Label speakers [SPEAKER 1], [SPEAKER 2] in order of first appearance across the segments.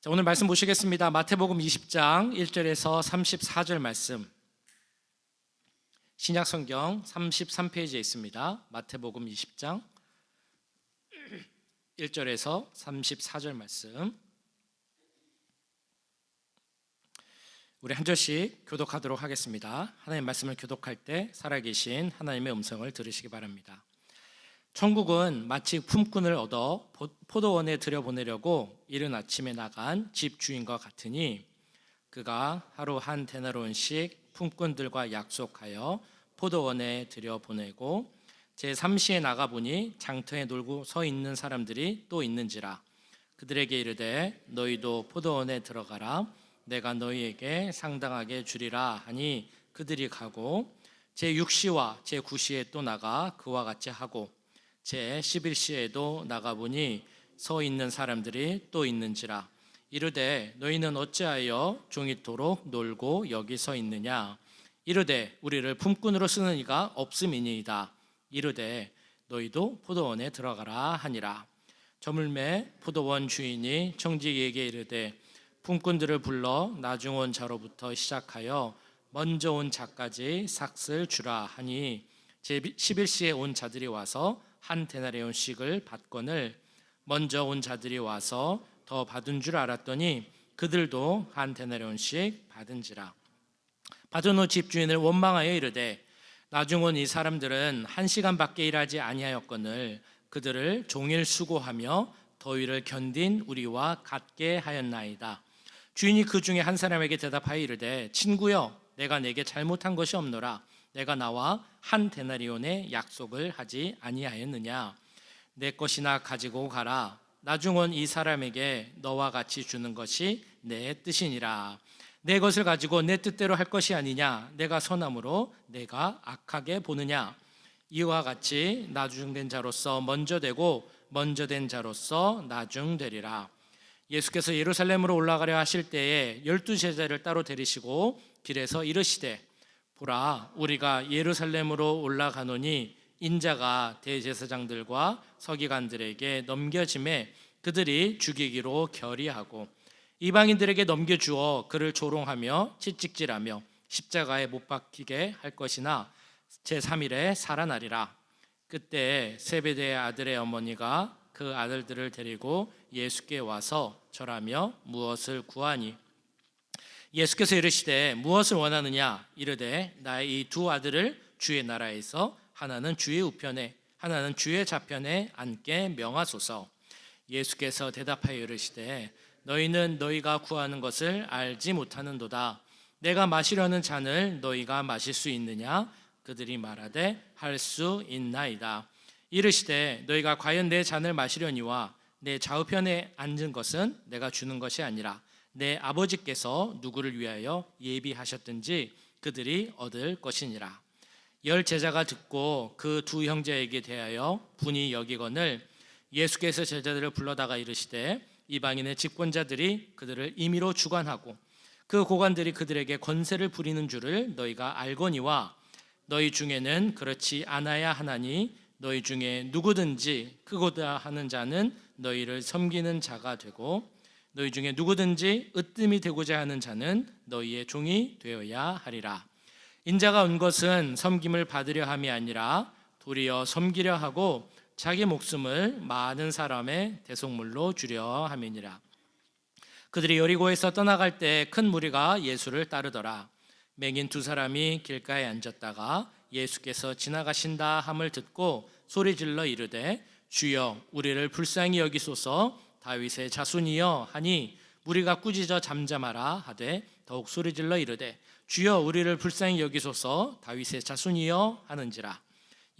[SPEAKER 1] 자, 오늘 말씀 보시겠습니다. 마태복음 20장 1절에서 34절 말씀, 신약성경 33페이지에 있습니다. 마태복음 20장 1절에서 34절 말씀, 우리 한 절씩 교독하도록 하겠습니다. 하나님 말씀을 교독할 때 살아계신 하나님의 음성을 들으시기 바랍니다. 천국은 마치 품꾼을 얻어 포도원에 들여보내려고 이른 아침에 나간 집주인과 같으니, 그가 하루 한 데나리온씩 품꾼들과 약속하여 포도원에 들여보내고 제3시에 나가보니 장터에 놀고 서 있는 사람들이 또 있는지라. 그들에게 이르되 너희도 포도원에 들어가라, 내가 너희에게 상당하게 주리라 하니 그들이 가고 제6시와 제9시에 또 나가 그와 같이 하고 제11시에도 나가보니 서 있는 사람들이 또 있는지라. 이르되 너희는 어찌하여 종일토록 놀고 여기 서 있느냐. 이르되 우리를 품꾼으로 쓰는 이가 없음이니이다. 이르되 너희도 포도원에 들어가라 하니라. 저물매 포도원 주인이 청지기에게 이르되 품꾼들을 불러 나중 온 자로부터 시작하여 먼저 온 자까지 삭슬 주라 하니 제11시에 온 자들이 와서 한 데나리온씩을 받거늘 먼저 온 자들이 와서 더 받은 줄 알았더니 그들도 한 데나리온씩 받은지라. 받은 후 집주인을 원망하여 이르되 나중 온 이 사람들은 1시간밖에 일하지 아니하였거늘 그들을 종일 수고하며 더위를 견딘 우리와 같게 하였나이다. 주인이 그 중에 한 사람에게 대답하여 이르되 친구여, 내가 내게 잘못한 것이 없노라. 내가 나와 한 데나리온의 약속을 하지 아니하였느냐. 내 것이나 가지고 가라. 나중 온 이 사람에게 너와 같이 주는 것이 내 뜻이니라. 내 것을 가지고 내 뜻대로 할 것이 아니냐. 내가 선함으로 내가 악하게 보느냐. 이와 같이 나중된 자로서 먼저 되고 먼저 된 자로서 나중되리라. 예수께서 예루살렘으로 올라가려 하실 때에 12제자를 따로 데리시고 길에서 이르시되 보라, 우리가 예루살렘으로 올라가노니 인자가 대제사장들과 서기관들에게 넘겨짐에 그들이 죽이기로 결의하고 이방인들에게 넘겨주어 그를 조롱하며 채찍질하며 십자가에 못 박히게 할 것이나 제3일에 살아나리라. 그때 세베대의 아들의 어머니가 그 아들들을 데리고 예수께 와서 절하며 무엇을 구하니 예수께서 이르시되 무엇을 원하느냐. 이르되 나의 이 두 아들을 주의 나라에서 하나는 주의 우편에 하나는 주의 좌편에 앉게 명하소서. 예수께서 대답하여 이르시되 너희는 너희가 구하는 것을 알지 못하는도다. 내가 마시려는 잔을 너희가 마실 수 있느냐. 그들이 말하되 할 수 있나이다. 이르시되 너희가 과연 내 잔을 마시려니와 내 좌우편에 앉은 것은 내가 주는 것이 아니라 내 아버지께서 누구를 위하여 예비하셨든지 그들이 얻을 것이니라. 10 제자가 듣고 그 두 형제에게 대하여 분이 여기거늘 예수께서 제자들을 불러다가 이르시되 이방인의 집권자들이 그들을 임의로 주관하고 그 고관들이 그들에게 권세를 부리는 줄을 너희가 알거니와 너희 중에는 그렇지 않아야 하나니 너희 중에 누구든지 크고자 하는 자는 너희를 섬기는 자가 되고 너희 중에 누구든지 으뜸이 되고자 하는 자는 너희의 종이 되어야 하리라. 인자가 온 것은 섬김을 받으려 함이 아니라 도리어 섬기려 하고 자기 목숨을 많은 사람의 대속물로 주려 함이니라. 그들이 여리고에서 떠나갈 때 큰 무리가 예수를 따르더라. 맹인 두 사람이 길가에 앉았다가 예수께서 지나가신다 함을 듣고 소리질러 이르되 주여, 우리를 불쌍히 여기소서. 다윗의 자손이여 하니 무리가 꾸짖어 잠잠하라 하되 더욱 소리질러 이르되 주여, 우리를 불쌍히 여기소서. 다윗의 자손이여 하는지라.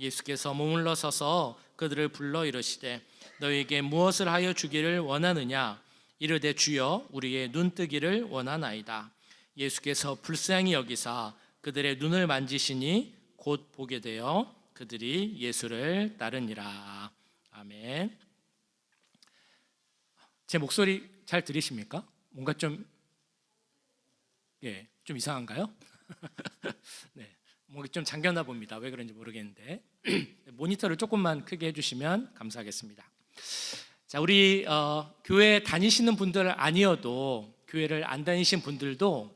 [SPEAKER 1] 예수께서 머물러 서서 그들을 불러 이르시되 너희에게 무엇을 하여 주기를 원하느냐. 이르되 주여, 우리의 눈뜨기를 원하나이다. 예수께서 불쌍히 여기사 그들의 눈을 만지시니 곧 보게 되어 그들이 예수를 따르니라. 아멘. 제 목소리 잘 들리십니까? 뭔가 좀 이상한가요? 네, 뭔가 좀 잠겼나 봅니다. 왜 그런지 모르겠는데 모니터를 조금만 크게 해주시면 감사하겠습니다. 자, 우리 교회 다니시는 분들 아니어도 교회를 안 다니신 분들도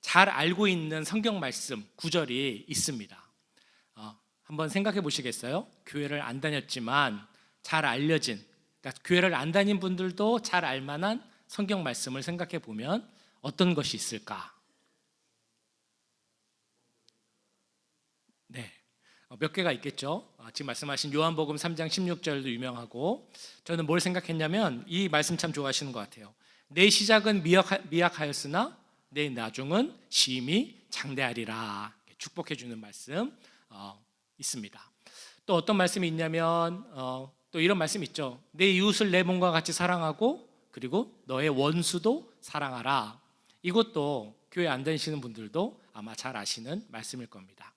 [SPEAKER 1] 잘 알고 있는 성경 말씀 구절이 있습니다. 한번 생각해 보시겠어요? 교회를 안 다녔지만 잘 알려진, 그러니까 교회를 안 다닌 분들도 잘 알만한 성경 말씀을 생각해 보면 어떤 것이 있을까? 네, 몇 개가 있겠죠. 지금 말씀하신 요한복음 3장 16절도 유명하고, 저는 뭘 생각했냐면 이 말씀 참 좋아하시는 것 같아요. 내 시작은 미약하였으나 내 나중은 심히 장대하리라. 축복해 주는 말씀 있습니다. 또 어떤 말씀이 있냐면 또 이런 말씀 있죠. 내 이웃을 내 몸과 같이 사랑하고 그리고 너의 원수도 사랑하라. 이것도 교회 안 다니시는 분들도 아마 잘 아시는 말씀일 겁니다.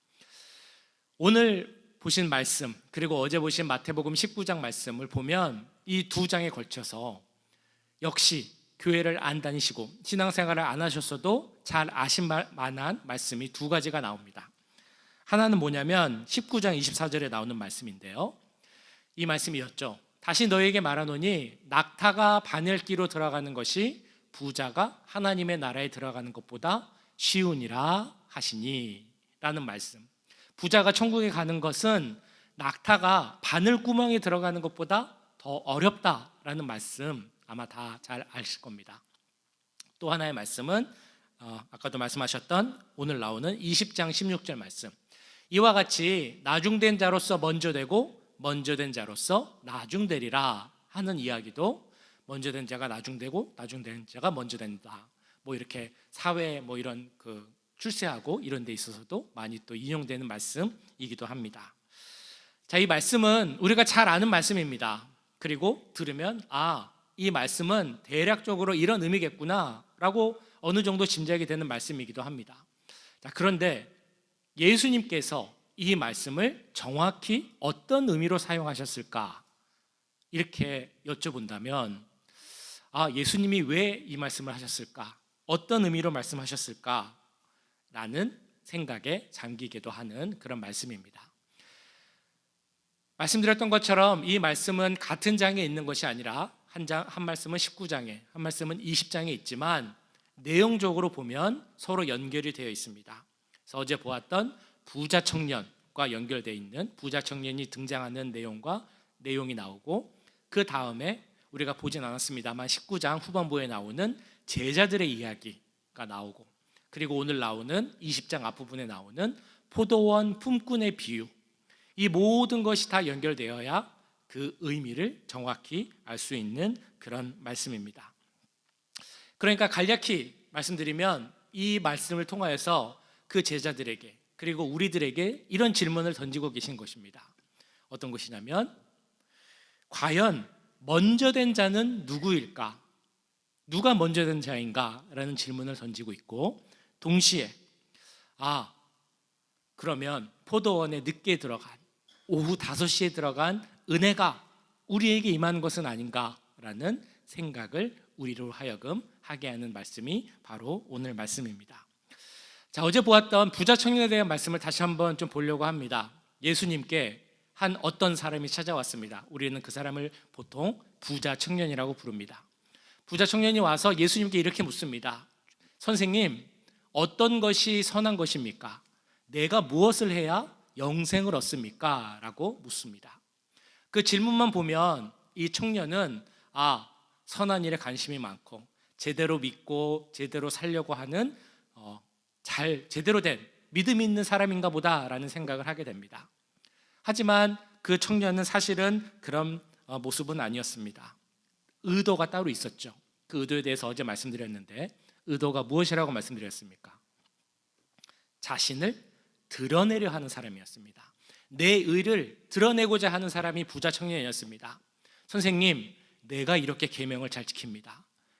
[SPEAKER 1] 오늘 보신 말씀 그리고 어제 보신 마태복음 19장 말씀을 보면 이 두 장에 걸쳐서 역시 교회를 안 다니시고 신앙생활을 안 하셨어도 잘 아실 만한 말씀이 두 가지가 나옵니다. 하나는 뭐냐면 19장 24절에 나오는 말씀인데요, 이 말씀이었죠. 다시 너에게 말하노니 낙타가 바늘기로 들어가는 것이 부자가 하나님의 나라에 들어가는 것보다 쉬우니라 하시니 라는 말씀. 부자가 천국에 가는 것은 낙타가 바늘구멍에 들어가는 것보다 더 어렵다라는 말씀 아마 다 잘 아실 겁니다. 또 하나의 말씀은 아까도 말씀하셨던 오늘 나오는 20장 16절 말씀. 이와 같이 나중된 자로서 먼저 되고 먼저 된 자로서 나중되리라 하는 이야기도 먼저 된 자가 나중되고 나중된 자가 먼저 된다. 뭐 이렇게 사회 뭐 이런 그 출세하고 이런 데 있어서도 많이 또 인용되는 말씀이기도 합니다. 자, 이 말씀은 우리가 잘 아는 말씀입니다. 그리고 들으면 이 말씀은 대략적으로 이런 의미겠구나 라고 어느 정도 짐작이 되는 말씀이기도 합니다. 자, 그런데 예수님께서 이 말씀을 정확히 어떤 의미로 사용하셨을까? 이렇게 여쭤본다면 예수님이 왜 이 말씀을 하셨을까? 어떤 의미로 말씀하셨을까? 라는 생각에 잠기기도 하는 그런 말씀입니다. 말씀드렸던 것처럼 이 말씀은 같은 장에 있는 것이 아니라 한 말씀은 19장에, 한 말씀은 20장에 있지만 내용적으로 보면 서로 연결이 되어 있습니다. 그래서 어제 보았던 부자 청년과 연결되어 있는 부자 청년이 등장하는 내용과 내용이 나오고, 그 다음에 우리가 보진 않았습니다만 19장 후반부에 나오는 제자들의 이야기가 나오고, 그리고 오늘 나오는 20장 앞부분에 나오는 포도원 품꾼의 비유, 이 모든 것이 다 연결되어야 그 의미를 정확히 알 수 있는 그런 말씀입니다. 그러니까 간략히 말씀드리면 이 말씀을 통하여서 그 제자들에게 그리고 우리들에게 이런 질문을 던지고 계신 것입니다. 어떤 것이냐면 과연 먼저 된 자는 누구일까? 누가 먼저 된 자인가? 라는 질문을 던지고 있고, 동시에 그러면 포도원에 늦게 들어간 오후 5시에 들어간 은혜가 우리에게 임하는 것은 아닌가라는 생각을 우리로 하여금 하게 하는 말씀이 바로 오늘 말씀입니다. 자, 어제 보았던 부자 청년에 대한 말씀을 다시 한번 좀 보려고 합니다. 예수님께 한 어떤 사람이 찾아왔습니다. 우리는 그 사람을 보통 부자 청년이라고 부릅니다. 부자 청년이 와서 예수님께 이렇게 묻습니다. 선생님, 어떤 것이 선한 것입니까? 내가 무엇을 해야 영생을 얻습니까? 라고 묻습니다. 그 질문만 보면 이 청년은 선한 일에 관심이 많고 제대로 믿고 제대로 살려고 하는 제대로 된 믿음 있는 사람인가 보다라는 생각을 하게 됩니다. 하지만 그 청년은 사실은 그런 모습은 아니었습니다. 의도가 따로 있었죠. 그 의도에 대해서 어제 말씀드렸는데, 의도가 무엇이라고 말씀드렸습니까? 자신을 드러내려 하는 사람이었습니다. 내 의를 드러내고자 하는 사람이 부자 청년이었습니다. 선생님, 내가 이렇게 계명을 잘 지킵니다.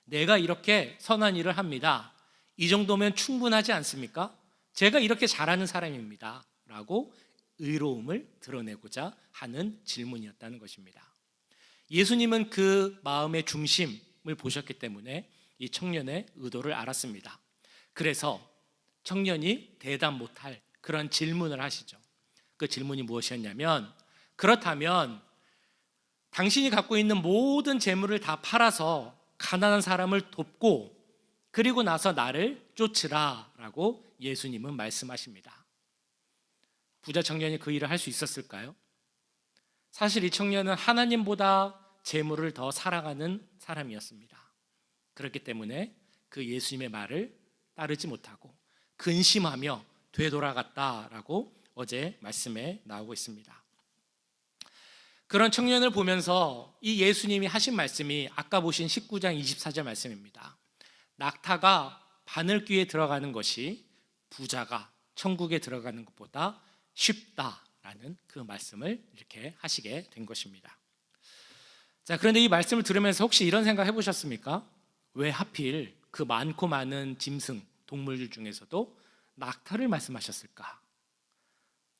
[SPEAKER 1] 내가 이렇게 선한 일을 합니다. 이 정도면 충분하지 않습니까? 제가 이렇게 잘하는 사람입니다. 라고 의로움을 드러내고자 하는 질문이었다는 것입니다. 예수님은 그 마음의 중심을 보셨기 때문에 이 청년의 의도를 알았습니다. 그래서 청년이 대답 못할 그런 질문을 하시죠. 그 질문이 무엇이었냐면, 그렇다면 당신이 갖고 있는 모든 재물을 다 팔아서 가난한 사람을 돕고 그리고 나서 나를 쫓으라 라고 예수님은 말씀하십니다. 부자 청년이 그 일을 할 수 있었을까요? 사실 이 청년은 하나님보다 재물을 더 사랑하는 사람이었습니다. 그렇기 때문에 그 예수님의 말을 따르지 못하고 근심하며 되돌아갔다라고 어제 말씀에 나오고 있습니다. 그런 청년을 보면서 이 예수님이 하신 말씀이 아까 보신 19장 24절 말씀입니다. 낙타가 바늘귀에 들어가는 것이 부자가 천국에 들어가는 것보다 쉽다라는 그 말씀을 이렇게 하시게 된 것입니다. 자, 그런데 이 말씀을 들으면서 혹시 이런 생각 해보셨습니까? 왜 하필 그 많고 많은 짐승, 동물들 중에서도 낙타를 말씀하셨을까?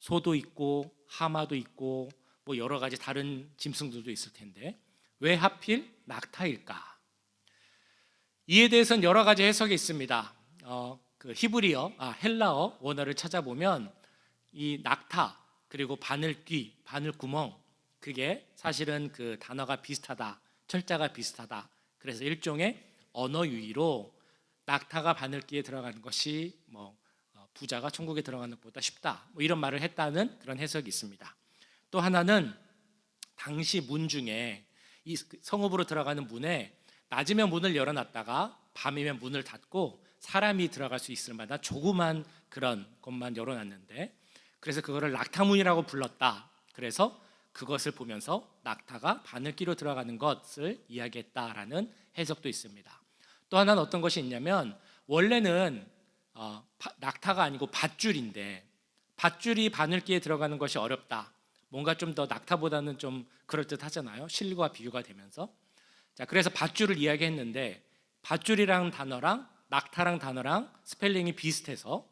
[SPEAKER 1] 소도 있고 하마도 있고 뭐 여러 가지 다른 짐승들도 있을 텐데 왜 하필 낙타일까? 이에 대해서는 여러 가지 해석이 있습니다. 그 헬라어 원어를 찾아보면 이 낙타 그리고 바늘귀, 바늘구멍 그게 사실은 그 단어가 비슷하다, 철자가 비슷하다. 그래서 일종의 언어 유희로 낙타가 바늘귀에 들어가는 것이 부자가 천국에 들어가는 것보다 쉽다. 뭐 이런 말을 했다는 그런 해석이 있습니다. 또 하나는 당시 문 중에 이 성읍으로 들어가는 문에 낮이면 문을 열어놨다가 밤이면 문을 닫고 사람이 들어갈 수 있을 만한 조그만 그런 것만 열어놨는데 그래서 그거를 낙타문이라고 불렀다. 그래서 그것을 보면서 낙타가 바늘귀로 들어가는 것을 이야기했다라는 해석도 있습니다. 또 하나는 어떤 것이 있냐면 원래는 낙타가 아니고 밧줄인데 밧줄이 바늘귀에 들어가는 것이 어렵다. 뭔가 좀 더 낙타보다는 좀 그럴듯하잖아요. 실과 비교가 되면서. 자, 그래서 밧줄을 이야기했는데 밧줄이라는 단어랑 낙타랑 단어랑 스펠링이 비슷해서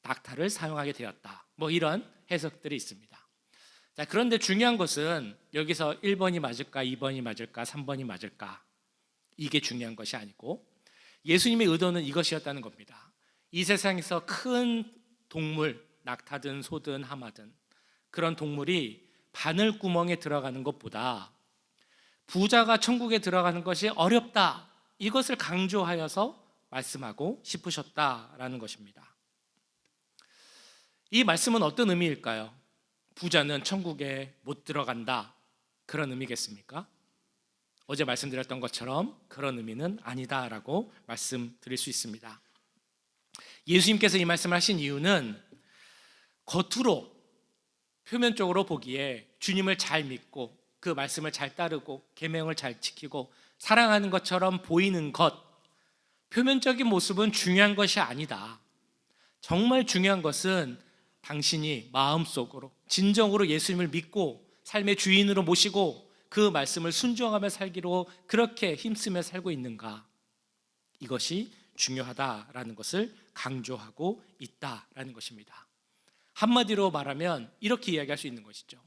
[SPEAKER 1] 낙타를 사용하게 되었다. 뭐 이런 해석들이 있습니다. 자, 그런데 중요한 것은 여기서 1번이 맞을까, 2번이 맞을까, 3번이 맞을까 이게 중요한 것이 아니고 예수님의 의도는 이것이었다는 겁니다. 이 세상에서 큰 동물, 낙타든 소든 하마든 그런 동물이 바늘구멍에 들어가는 것보다 부자가 천국에 들어가는 것이 어렵다. 이것을 강조하여서 말씀하고 싶으셨다라는 것입니다. 이 말씀은 어떤 의미일까요? 부자는 천국에 못 들어간다. 그런 의미겠습니까? 어제 말씀드렸던 것처럼 그런 의미는 아니다라고 말씀드릴 수 있습니다. 예수님께서 이 말씀을 하신 이유는 겉으로 표면적으로 보기에 주님을 잘 믿고 그 말씀을 잘 따르고 계명을 잘 지키고 사랑하는 것처럼 보이는 것, 표면적인 모습은 중요한 것이 아니다. 정말 중요한 것은 당신이 마음속으로 진정으로 예수님을 믿고 삶의 주인으로 모시고 그 말씀을 순종하며 살기로 그렇게 힘쓰며 살고 있는가, 이것이 중요하다라는 것을 강조하고 있다라는 것입니다. 한마디로 말하면 이렇게 이야기할 수 있는 것이죠.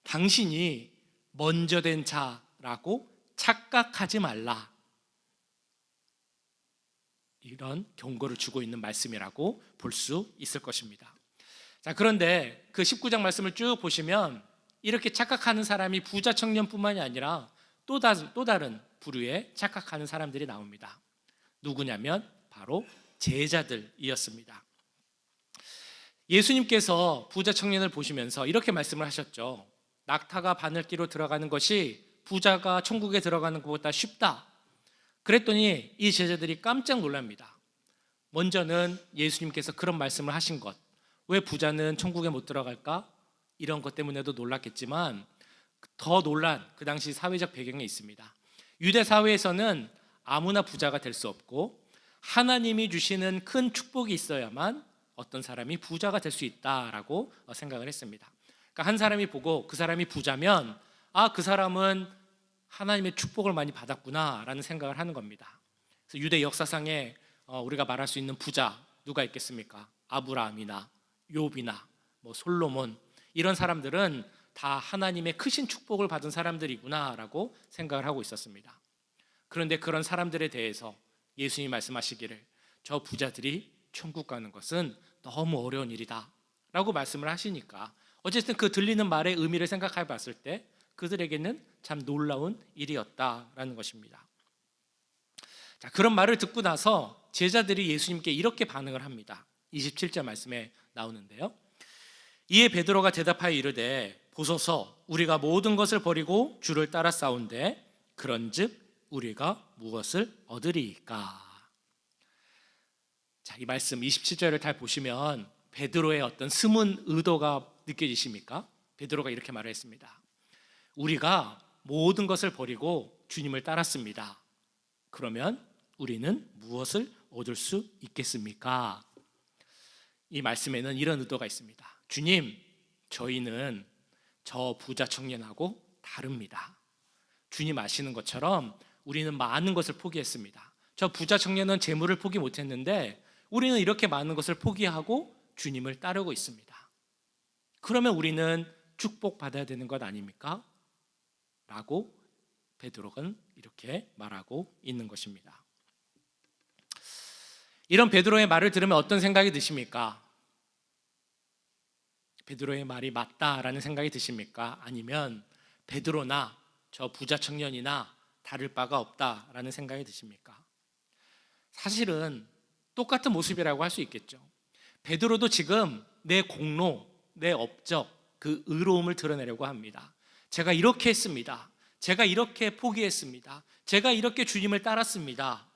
[SPEAKER 1] 당신이 먼저 된 자라고 착각하지 말라. 이런 경고를 주고 있는 말씀이라고 볼 수 있을 것입니다. 자, 그런데 그 19장 말씀을 쭉 보시면 이렇게 착각하는 사람이 부자 청년뿐만이 아니라 또 다른 부류의 착각하는 사람들이 나옵니다. 누구냐면 바로 제자들이었습니다. 예수님께서 부자 청년을 보시면서 이렇게 말씀을 하셨죠. 낙타가 바늘귀로 들어가는 것이 부자가 천국에 들어가는 것보다 쉽다. 그랬더니 이 제자들이 깜짝 놀랍니다. 먼저는 예수님께서 그런 말씀을 하신 것, 왜 부자는 천국에 못 들어갈까? 이런 것 때문에도 놀랐겠지만 더 놀란 그 당시 사회적 배경이 있습니다. 유대 사회에서는 아무나 부자가 될 수 없고 하나님이 주시는 큰 축복이 있어야만 어떤 사람이 부자가 될 수 있다라고 생각을 했습니다. 그러니까 한 사람이 보고 그 사람이 부자면 그 사람은 하나님의 축복을 많이 받았구나라는 생각을 하는 겁니다. 그래서 유대 역사상에 우리가 말할 수 있는 부자 누가 있겠습니까? 아브라함이나 욥이나 솔로몬, 이런 사람들은 다 하나님의 크신 축복을 받은 사람들이구나라고 생각을 하고 있었습니다. 그런데 그런 사람들에 대해서 예수님이 말씀하시기를 저 부자들이 천국 가는 것은 너무 어려운 일이다 라고 말씀을 하시니까 어쨌든 그 들리는 말의 의미를 생각해 봤을 때 그들에게는 참 놀라운 일이었다라는 것입니다. 자, 그런 말을 듣고 나서 제자들이 예수님께 이렇게 반응을 합니다. 27절 말씀에 나오는데요. 이에 베드로가 대답하여 이르되 보소서 우리가 모든 것을 버리고 주를 따라 싸운데 그런즉 우리가 무엇을 얻으리이까? 자, 이 말씀 27절을 잘 보시면 베드로의 어떤 숨은 의도가 느껴지십니까? 베드로가 이렇게 말을 했습니다. 우리가 모든 것을 버리고 주님을 따랐습니다. 그러면 우리는 무엇을 얻을 수 있겠습니까? 이 말씀에는 이런 의도가 있습니다. 주님, 저희는 저 부자 청년하고 다릅니다. 주님 아시는 것처럼 우리는 많은 것을 포기했습니다. 저 부자 청년은 재물을 포기 못했는데 우리는 이렇게 많은 것을 포기하고 주님을 따르고 있습니다. 그러면 우리는 축복받아야 되는 것 아닙니까? 라고 베드로가 이렇게 말하고 있는 것입니다. 이런 베드로의 말을 들으면 어떤 생각이 드십니까? 베드로의 말이 맞다라는 생각이 드십니까? 아니면 베드로나 저 부자 청년이나 다를 바가 없다라는 생각이 드십니까? 사실은 똑같은 모습이라고 할 수 있겠죠. 베드로도 지금 내 공로, 내 업적, 그 의로움을 드러내려고 합니다. 제가 이렇게 했습니다. 제가 이렇게 포기했습니다. 제가 이렇게 주님을 따랐습니다.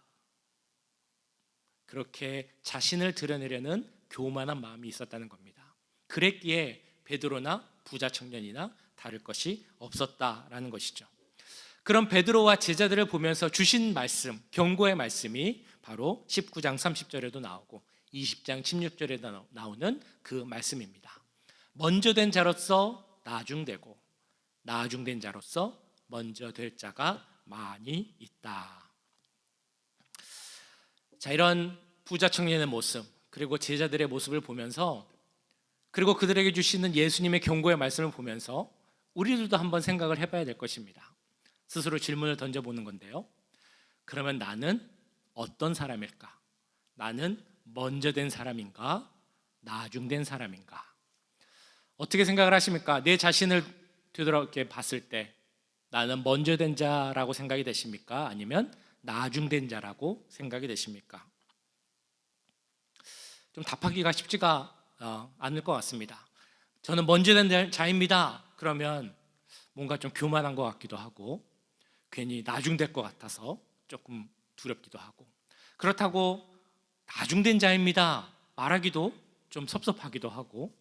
[SPEAKER 1] 그렇게 자신을 드러내려는 교만한 마음이 있었다는 겁니다. 그랬기에 베드로나 부자 청년이나 다를 것이 없었다라는 것이죠. 그럼 베드로와 제자들을 보면서 주신 말씀, 경고의 말씀이 바로 19장 30절에도 나오고 20장 16절에도 나오는 그 말씀입니다. 먼저 된 자로서 나중되고 나중된 자로서 먼저 될 자가 많이 있다. 자, 이런 부자 청년의 모습 그리고 제자들의 모습을 보면서 그리고 그들에게 주시는 예수님의 경고의 말씀을 보면서 우리들도 한번 생각을 해봐야 될 것입니다. 스스로 질문을 던져보는 건데요. 그러면 나는 어떤 사람일까? 나는 먼저 된 사람인가? 나중된 사람인가? 어떻게 생각을 하십니까? 내 자신을 되돌아게 봤을 때 나는 먼저 된 자라고 생각이 되십니까? 아니면 나중된 자라고 생각이 되십니까? 좀 답하기가 쉽지가 않을 것 같습니다. 저는 먼저 된 자입니다. 그러면 뭔가 좀 교만한 것 같기도 하고 괜히 나중될 것 같아서 조금 두렵기도 하고 그렇다고 나중된 자입니다 말하기도 좀 섭섭하기도 하고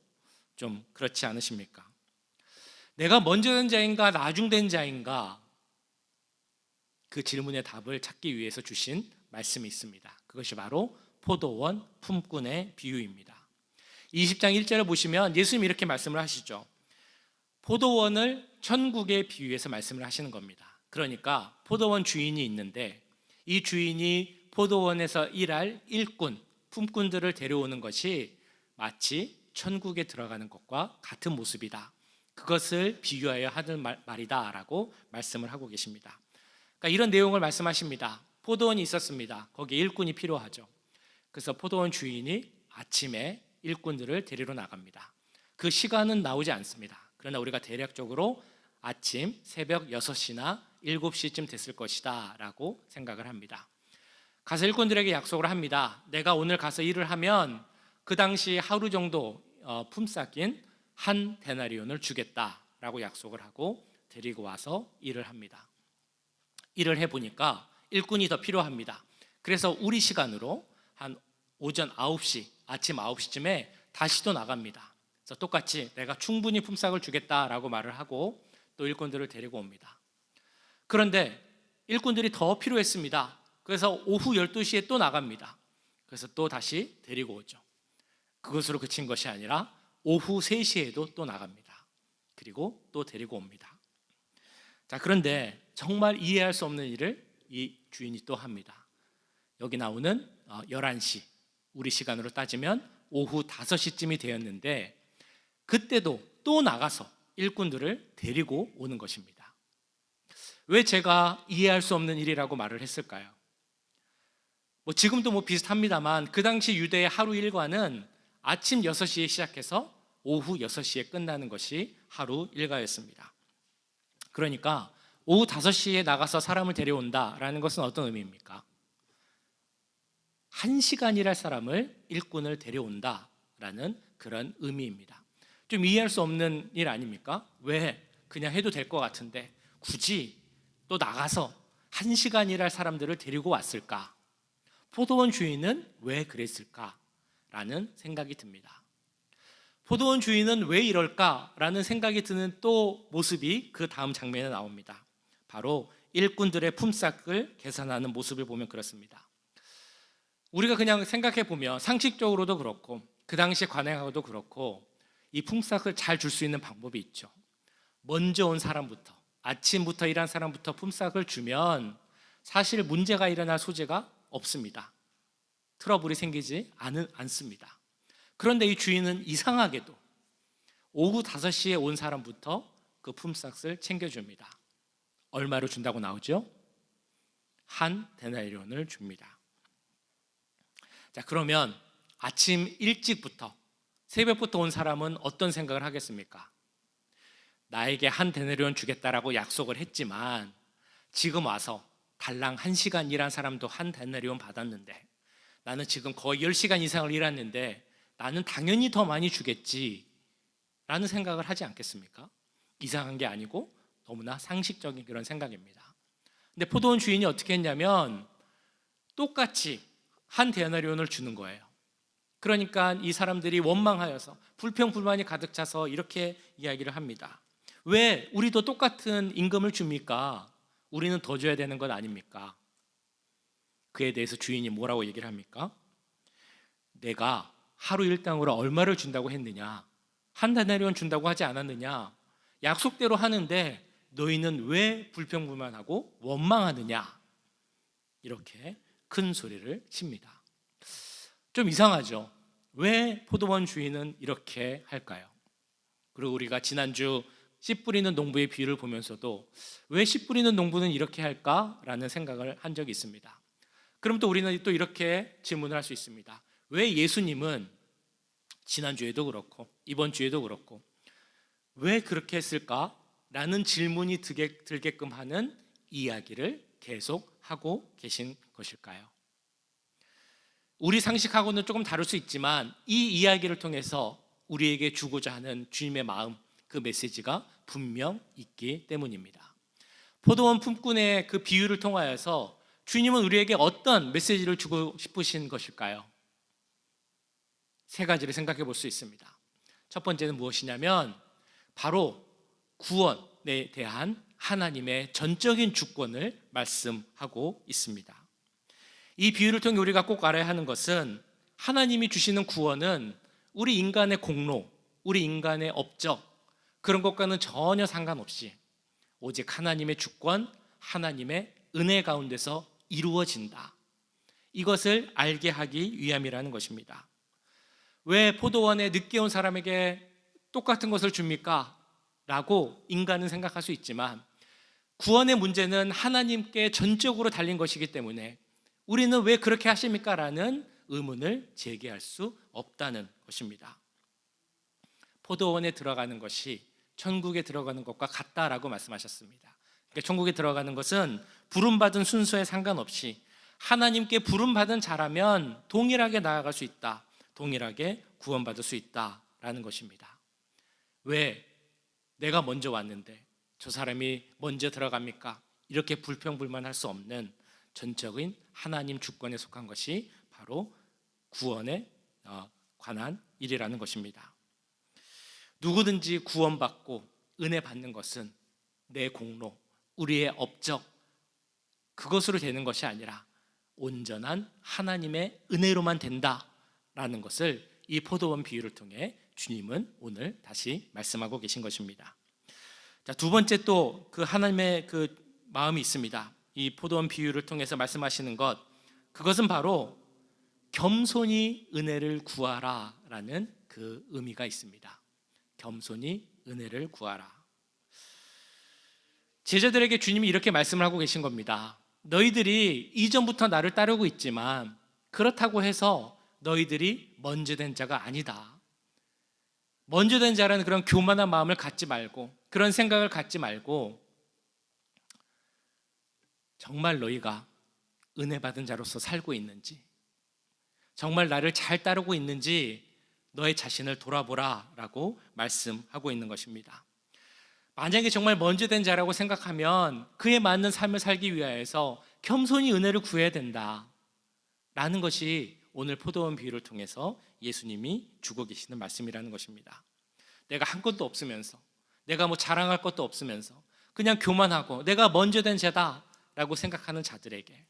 [SPEAKER 1] 좀 그렇지 않으십니까? 내가 먼저 된 자인가 나중된 자인가 그 질문의 답을 찾기 위해서 주신 말씀이 있습니다. 그것이 바로 포도원 품꾼의 비유입니다. 20장 1절을 보시면 예수님이 이렇게 말씀을 하시죠. 포도원을 천국에 비유해서 말씀을 하시는 겁니다. 그러니까 포도원 주인이 있는데 이 주인이 포도원에서 일할 일꾼, 품꾼들을 데려오는 것이 마치 천국에 들어가는 것과 같은 모습이다. 그것을 비유하여 하는 말이다 라고 말씀을 하고 계십니다. 그러니까 이런 내용을 말씀하십니다. 포도원이 있었습니다. 거기에 일꾼이 필요하죠. 그래서 포도원 주인이 아침에 일꾼들을 데리러 나갑니다. 그 시간은 나오지 않습니다. 그러나 우리가 대략적으로 아침 새벽 6시나 7시쯤 됐을 것이다 라고 생각을 합니다. 가서 일꾼들에게 약속을 합니다. 내가 오늘 가서 일을 하면 그 당시 하루 정도 품삯인 한 데나리온을 주겠다라고 약속을 하고 데리고 와서 일을 합니다. 일을 해보니까 일꾼이 더 필요합니다. 그래서 우리 시간으로 한 오전 9시, 아침 9시쯤에 다시 또 나갑니다. 그래서 똑같이 내가 충분히 품삯을 주겠다라고 말을 하고 또 일꾼들을 데리고 옵니다. 그런데 일꾼들이 더 필요했습니다. 그래서 오후 12시에 또 나갑니다. 그래서 또 다시 데리고 오죠. 그것으로 그친 것이 아니라 오후 3시에도 또 나갑니다. 그리고 또 데리고 옵니다. 자, 그런데 정말 이해할 수 없는 일을 이 주인이 또 합니다. 여기 나오는 11시, 우리 시간으로 따지면 오후 5시쯤이 되었는데 그때도 또 나가서 일꾼들을 데리고 오는 것입니다. 왜 제가 이해할 수 없는 일이라고 말을 했을까요? 지금도 비슷합니다만 그 당시 유대의 하루 일과는 아침 6시에 시작해서 오후 6시에 끝나는 것이 하루 일과였습니다. 그러니까 오후 5시에 나가서 사람을 데려온다라는 것은 어떤 의미입니까? 1시간 일할 사람을 일꾼을 데려온다라는 그런 의미입니다. 좀 이해할 수 없는 일 아닙니까? 왜 그냥 해도 될 것 같은데 굳이 또 나가서 1시간 일할 사람들을 데리고 왔을까? 포도원 주인은 왜 그랬을까? 라는 생각이 듭니다. 포도원 주인은 왜 이럴까? 라는 생각이 드는 또 모습이 그 다음 장면에 나옵니다. 바로 일꾼들의 품삯을 계산하는 모습을 보면 그렇습니다. 우리가 그냥 생각해 보면 상식적으로도 그렇고 그 당시에 관행하고도 그렇고 이 품삯을 잘 줄 수 있는 방법이 있죠. 먼저 온 사람부터, 아침부터 일한 사람부터 품삯을 주면 사실 문제가 일어날 소재가 없습니다. 트러블이 생기지 않습니다. 그런데 이 주인은 이상하게도 오후 5시에 온 사람부터 그 품삯을 챙겨줍니다. 얼마로 준다고 나오죠? 한 데나리온을 줍니다. 자, 그러면 아침 일찍부터 새벽부터 온 사람은 어떤 생각을 하겠습니까? 나에게 한 데나리온 주겠다라고 약속을 했지만 지금 와서 달랑 1시간 일한 사람도 한 데나리온 받았는데 나는 지금 거의 10시간 이상을 일했는데 나는 당연히 더 많이 주겠지 라는 생각을 하지 않겠습니까? 이상한 게 아니고 너무나 상식적인 그런 생각입니다. 근데 포도원 주인이 어떻게 했냐면 똑같이 한 데나리온을 주는 거예요. 그러니까 이 사람들이 원망하여서 불평불만이 가득 차서 이렇게 이야기를 합니다. 왜 우리도 똑같은 임금을 줍니까? 우리는 더 줘야 되는 것 아닙니까? 그에 대해서 주인이 뭐라고 얘기를 합니까? 내가 하루 일당으로 얼마를 준다고 했느냐? 한 데나리온 준다고 하지 않았느냐? 약속대로 하는데 너희는 왜 불평불만하고 원망하느냐? 이렇게 큰 소리를 칩니다. 좀 이상하죠? 왜 포도원 주인은 이렇게 할까요? 그리고 우리가 지난주 씨 뿌리는 농부의 비유를 보면서도 왜 씨 뿌리는 농부는 이렇게 할까라는 생각을 한 적이 있습니다. 그럼 또 우리는 또 이렇게 질문을 할 수 있습니다. 왜 예수님은 지난주에도 그렇고 이번 주에도 그렇고 왜 그렇게 했을까라는 질문이 들게끔 하는 이야기를 계속 하고 계신 것일까요? 우리 상식하고는 조금 다를 수 있지만 이 이야기를 통해서 우리에게 주고자 하는 주님의 마음, 그 메시지가 분명 있기 때문입니다. 포도원 품꾼의 그 비유를 통하여서 주님은 우리에게 어떤 메시지를 주고 싶으신 것일까요? 3가지를 생각해 볼 수 있습니다. 첫 번째는 무엇이냐면 바로 구원에 대한 하나님의 전적인 주권을 말씀하고 있습니다. 이 비유를 통해 우리가 꼭 알아야 하는 것은 하나님이 주시는 구원은 우리 인간의 공로, 우리 인간의 업적 그런 것과는 전혀 상관없이 오직 하나님의 주권, 하나님의 은혜 가운데서 이루어진다. 이것을 알게 하기 위함이라는 것입니다. 왜 포도원에 늦게 온 사람에게 똑같은 것을 줍니까? 라고 인간은 생각할 수 있지만 구원의 문제는 하나님께 전적으로 달린 것이기 때문에 우리는 왜 그렇게 하십니까? 라는 의문을 제기할 수 없다는 것입니다. 포도원에 들어가는 것이 천국에 들어가는 것과 같다라고 말씀하셨습니다. 그러니까 천국에 들어가는 것은 부름받은 순서에 상관없이 하나님께 부름받은 자라면 동일하게 나아갈 수 있다. 동일하게 구원받을 수 있다라는 것입니다. 왜 내가 먼저 왔는데 저 사람이 먼저 들어갑니까? 이렇게 불평불만할 수 없는 전적인 하나님 주권에 속한 것이 바로 구원에 관한 일이라는 것입니다. 누구든지 구원받고 은혜 받는 것은 내 공로, 우리의 업적 그것으로 되는 것이 아니라 온전한 하나님의 은혜로만 된다라는 것을 이 포도원 비유를 통해 주님은 오늘 다시 말씀하고 계신 것입니다. 자, 두 번째 또 그 하나님의 그 마음이 있습니다. 이 포도원 비유를 통해서 말씀하시는 것, 그것은 바로 겸손히 은혜를 구하라라는 그 의미가 있습니다. 겸손히 은혜를 구하라. 제자들에게 주님이 이렇게 말씀을 하고 계신 겁니다. 너희들이 이전부터 나를 따르고 있지만 그렇다고 해서 너희들이 먼저 된 자가 아니다. 먼저 된 자라는 그런 교만한 마음을 갖지 말고 그런 생각을 갖지 말고 정말 너희가 은혜 받은 자로서 살고 있는지, 정말 나를 잘 따르고 있는지 너의 자신을 돌아보라 라고 말씀하고 있는 것입니다. 만약에 정말 먼저 된 자라고 생각하면 그에 맞는 삶을 살기 위하여서 겸손히 은혜를 구해야 된다 라는 것이 오늘 포도원 비유를 통해서 예수님이 주고 계시는 말씀이라는 것입니다. 내가 한 것도 없으면서, 내가 뭐 자랑할 것도 없으면서 그냥 교만하고 내가 먼저 된 자다 라고 생각하는 자들에게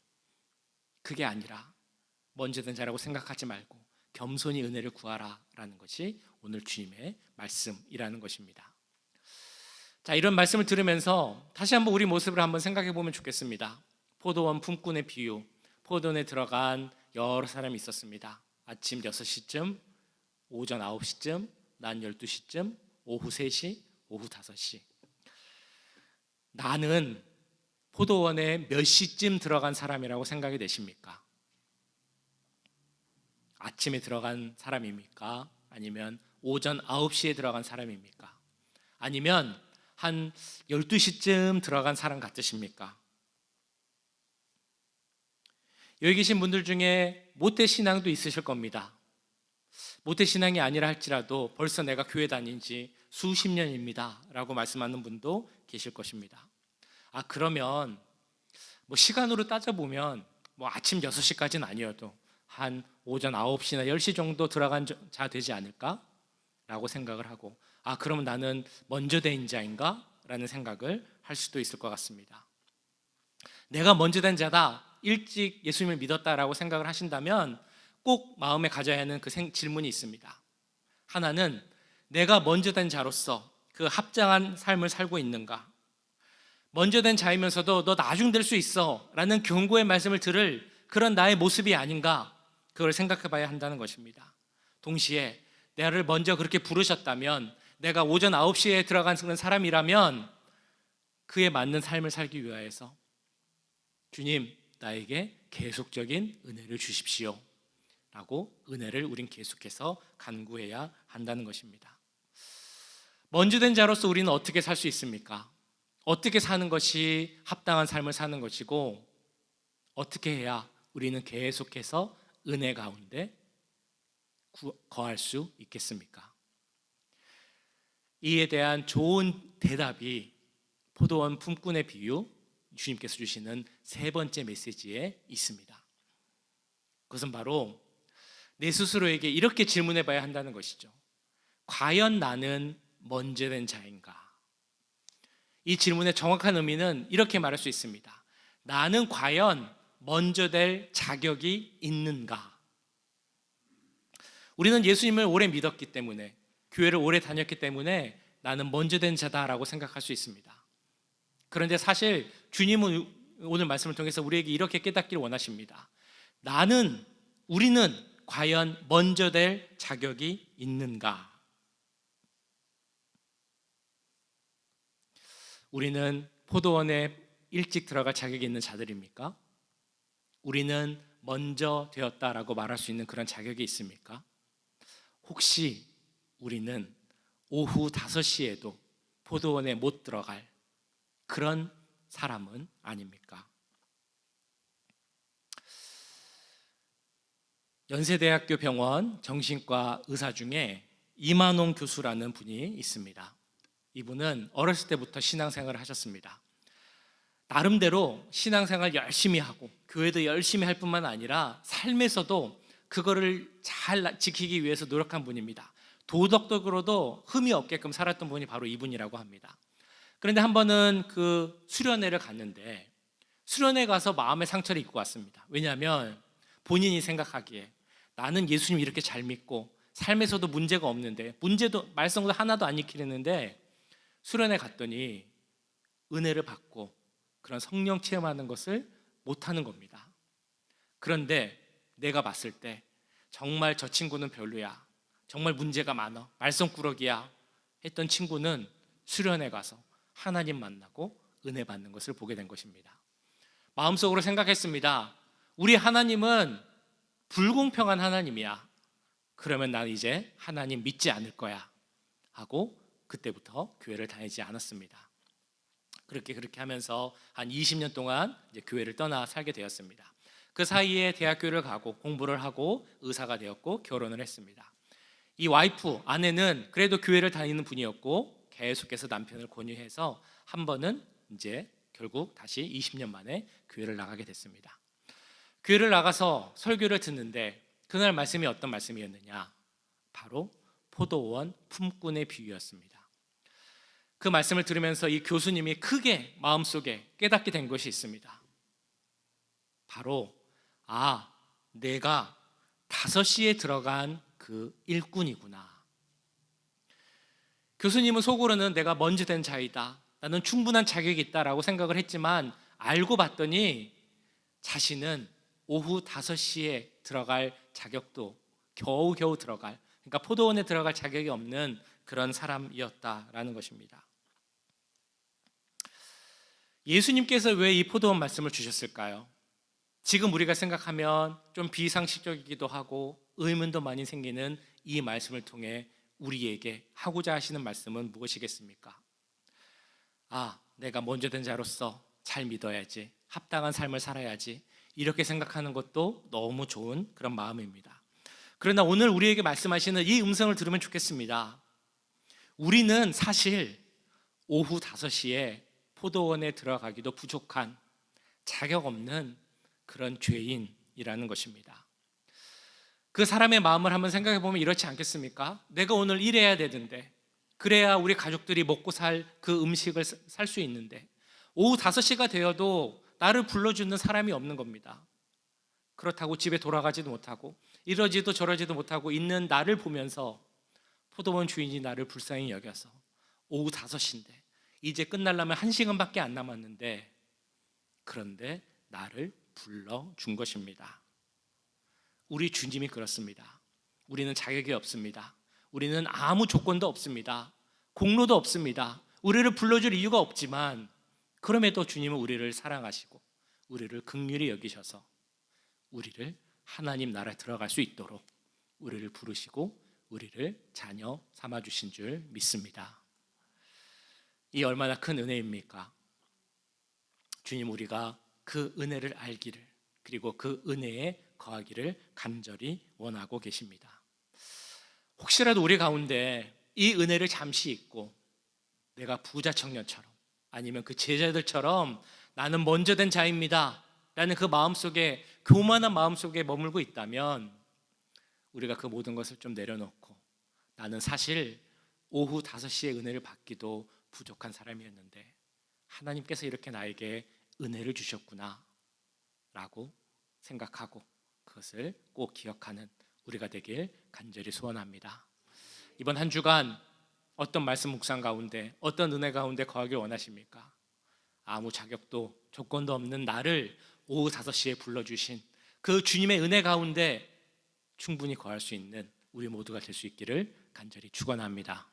[SPEAKER 1] 그게 아니라 먼저 된 자라고 생각하지 말고 겸손히 은혜를 구하라 라는 것이 오늘 주님의 말씀이라는 것입니다. 자, 이런 말씀을 들으면서 다시 한번 우리 모습을 한번 생각해 보면 좋겠습니다. 포도원 품꾼의 비유, 포도원에 들어간 여러 사람이 있었습니다. 아침 6시쯤, 오전 9시쯤, 낮 12시쯤, 오후 3시, 오후 5시. 나는 포도원에 몇 시쯤 들어간 사람이라고 생각이 되십니까? 아침에 들어간 사람입니까? 아니면 오전 9시에 들어간 사람입니까? 아니면 한 12시쯤 들어간 사람 같으십니까? 여기 계신 분들 중에 모태신앙도 있으실 겁니다. 모태신앙이 아니라 할지라도 벌써 내가 교회 다닌 지 수십 년입니다 라고 말씀하는 분도 계실 것입니다. 그러면 뭐 시간으로 따져보면 뭐 아침 6시까지는 아니어도 한 오전 9시나 10시 정도 들어간 자 되지 않을까? 라고 생각을 하고 그러면 나는 먼저 된 자인가? 라는 생각을 할 수도 있을 것 같습니다. 내가 먼저 된 자다, 일찍 예수님을 믿었다라고 생각을 하신다면 꼭 마음에 가져야 하는 그 질문이 있습니다. 하나는 내가 먼저 된 자로서 그 합당한 삶을 살고 있는가? 먼저 된 자이면서도 너 나중 될 수 있어 라는 경고의 말씀을 들을 그런 나의 모습이 아닌가? 그걸 생각해 봐야 한다는 것입니다. 동시에 나를 먼저 그렇게 부르셨다면, 내가 오전 9시에 들어간 사람이라면 그에 맞는 삶을 살기 위하여서 주님, 나에게 계속적인 은혜를 주십시오 라고 은혜를 우린 계속해서 간구해야 한다는 것입니다. 먼저 된 자로서 우리는 어떻게 살 수 있습니까? 어떻게 사는 것이 합당한 삶을 사는 것이고, 어떻게 해야 우리는 계속해서 은혜 가운데 거할 수 있겠습니까? 이에 대한 좋은 대답이 포도원 품꾼의 비유, 주님께서 주시는 세 번째 메시지에 있습니다. 그것은 바로 내 스스로에게 이렇게 질문해 봐야 한다는 것이죠. 과연 나는 먼저 된 자인가? 이 질문의 정확한 의미는 이렇게 말할 수 있습니다. 나는 과연 먼저 될 자격이 있는가? 우리는 예수님을 오래 믿었기 때문에, 교회를 오래 다녔기 때문에 나는 먼저 된 자다라고 생각할 수 있습니다. 그런데 사실 주님은 오늘 말씀을 통해서 우리에게 이렇게 깨닫기를 원하십니다. 우리는 과연 먼저 될 자격이 있는가? 우리는 포도원에 일찍 들어갈 자격이 있는 자들입니까? 우리는 먼저 되었다라고 말할 수 있는 그런 자격이 있습니까? 혹시 우리는 오후 5시에도 포도원에 못 들어갈 그런 사람은 아닙니까? 연세대학교 병원 정신과 의사 중에 이만홍 교수라는 분이 있습니다. 이분은 어렸을 때부터 신앙생활을 하셨습니다. 나름대로 신앙생활 열심히 하고 교회도 열심히 할 뿐만 아니라 삶에서도 그거를 잘 지키기 위해서 노력한 분입니다. 도덕적으로도 흠이 없게끔 살았던 분이 바로 이분이라고 합니다. 그런데 한 번은 그 수련회를 갔는데, 수련회 가서 마음의 상처를 입고 왔습니다. 왜냐하면 본인이 생각하기에 나는 예수님 이렇게 잘 믿고 삶에서도 문제가 없는데, 문제도 말썽도 하나도 안 일으키는데 수련회 갔더니 은혜를 받고 그런 성령 체험하는 것을 못하는 겁니다. 그런데 내가 봤을 때 정말 저 친구는 별로야, 정말 문제가 많아, 말썽꾸러기야 했던 친구는 수련회 가서 하나님 만나고 은혜 받는 것을 보게 된 것입니다. 마음속으로 생각했습니다. 우리 하나님은 불공평한 하나님이야. 그러면 난 이제 하나님 믿지 않을 거야 하고 그때부터 교회를 다니지 않았습니다. 그렇게 하면서 한 20년 동안 이제 교회를 떠나 살게 되었습니다. 그 사이에 대학교를 가고 공부를 하고 의사가 되었고 결혼을 했습니다. 이 와이프, 아내는 그래도 교회를 다니는 분이었고 계속해서 남편을 권유해서 한 번은 이제 결국 다시 20년 만에 교회를 나가게 됐습니다. 교회를 나가서 설교를 듣는데 그날 말씀이 어떤 말씀이었느냐? 바로 포도원 품꾼의 비유였습니다. 그 말씀을 들으면서 이 교수님이 크게 마음속에 깨닫게 된 것이 있습니다. 바로 내가 5시에 들어간 그 일꾼이구나. 교수님은 속으로는 내가 먼저 된 자이다, 나는 충분한 자격이 있다라고 생각을 했지만 알고 봤더니 자신은 오후 5시에 들어갈 자격도 겨우겨우 들어갈, 그러니까 포도원에 들어갈 자격이 없는 그런 사람이었다라는 것입니다. 예수님께서 왜 이 포도원 말씀을 주셨을까요? 지금 우리가 생각하면 좀 비상식적이기도 하고 의문도 많이 생기는 이 말씀을 통해 우리에게 하고자 하시는 말씀은 무엇이겠습니까? 내가 먼저 된 자로서 잘 믿어야지, 합당한 삶을 살아야지, 이렇게 생각하는 것도 너무 좋은 그런 마음입니다. 그러나 오늘 우리에게 말씀하시는 이 음성을 들으면 좋겠습니다. 우리는 사실 오후 5시에 포도원에 들어가기도 부족한, 자격 없는 그런 죄인이라는 것입니다. 그 사람의 마음을 한번 생각해 보면 이렇지 않겠습니까? 내가 오늘 일해야 되는데, 그래야 우리 가족들이 먹고 살 그 음식을 살 수 있는데 오후 5시가 되어도 나를 불러주는 사람이 없는 겁니다. 그렇다고 집에 돌아가지도 못하고 이러지도 저러지도 못하고 있는 나를 보면서 포도원 주인이 나를 불쌍히 여겨서 오후 5시인데 이제 끝나려면 1시간밖에 안 남았는데, 그런데 나를 불러준 것입니다. 우리 주님이 그렇습니다. 우리는 자격이 없습니다. 우리는 아무 조건도 없습니다. 공로도 없습니다. 우리를 불러줄 이유가 없지만 그럼에도 주님은 우리를 사랑하시고 우리를 긍휼히 여기셔서 우리를 하나님 나라에 들어갈 수 있도록 우리를 부르시고 우리를 자녀 삼아주신 줄 믿습니다. 이 얼마나 큰 은혜입니까? 주님, 우리가 그 은혜를 알기를, 그리고 그 은혜에 거하기를 간절히 원하고 계십니다. 혹시라도 우리 가운데 이 은혜를 잠시 잊고 내가 부자 청년처럼, 아니면 그 제자들처럼 나는 먼저 된 자입니다 라는 그 마음속에, 교만한 마음속에 머물고 있다면 우리가 그 모든 것을 좀 내려놓고 나는 사실 오후 5시에 은혜를 받기도 부족한 사람이었는데 하나님께서 이렇게 나에게 은혜를 주셨구나 라고 생각하고 그것을 꼭 기억하는 우리가 되길 간절히 소원합니다. 이번 한 주간 어떤 말씀 묵상 가운데, 어떤 은혜 가운데 거하길 원하십니까? 아무 자격도 조건도 없는 나를 오후 5시에 불러주신 그 주님의 은혜 가운데 충분히 거할 수 있는 우리 모두가 될 수 있기를 간절히 축원합니다.